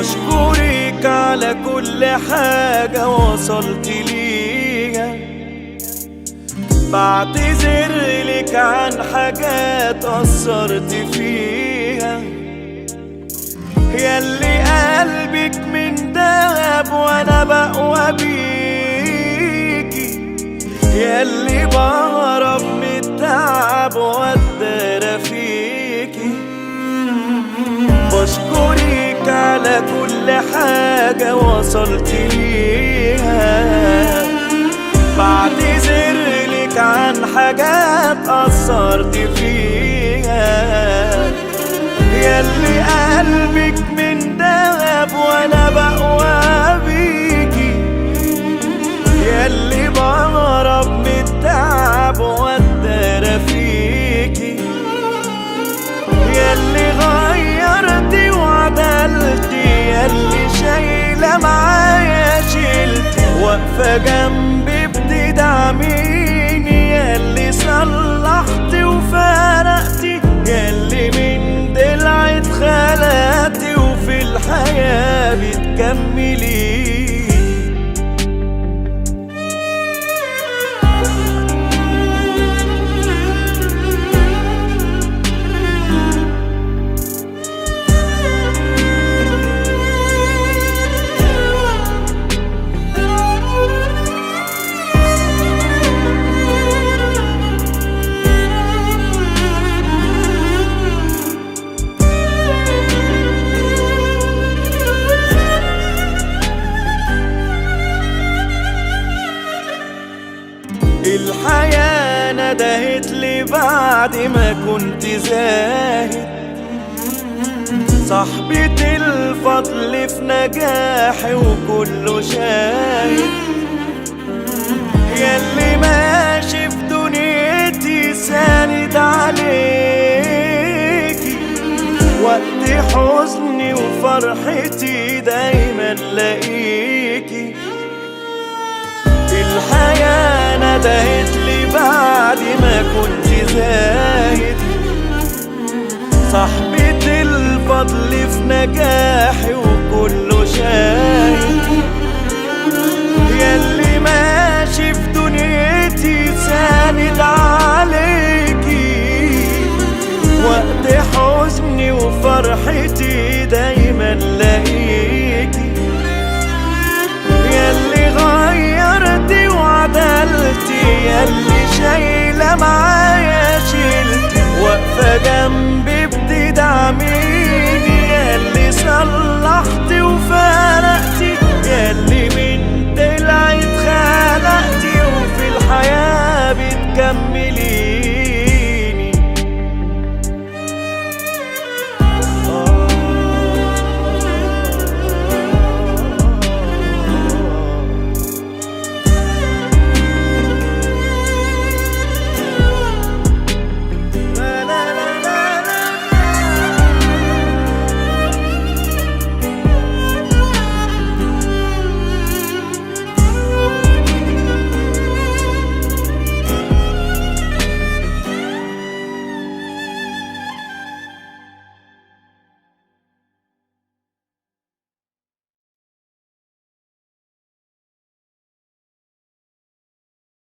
بشكرك على كل حاجة وصلت ليها، بعتذرلك عن حاجات قصرت فيها، ياللي قلبك من دهب وانا بقوى بيكي، ياللي بهرب من التعب واتدارى فيكي. بشكرك على كل حاجة وصلت ليها، بعتذرلك عن حاجات قصرت فيها، ياللي قلبك من دهب وانا بقوى بيكي، ياللي بهرب من التعب واتدارى فيكي، ياللي غيرتي وعدلتي، ياللي شايلة معايا شيلتي، واقفة جنبي بتدعميني، ياللي صلحتي وفرقتي، ياللي من ضلع اتخلقتي وفي الحياة بتكملي. الحياة ندهت لي بعد ما كنت زاهد، صاحبة الفضل في نجاحي وكله شاهد، ياللي ماشي في دنيتي ساند عليكي، وقت حزني وفرحتي دايما لاقيكي. الحياة ندهت لي بعد ما كنت زاهد، صاحبة الفضل في نجاحي وكله شاهد، ياللي ماشي في دنيتي ساند عليكي، وقت حزني وفرحتي دايما لاقيكي، ياللي غيرتي وعدلتي، ياللي شايلة معايا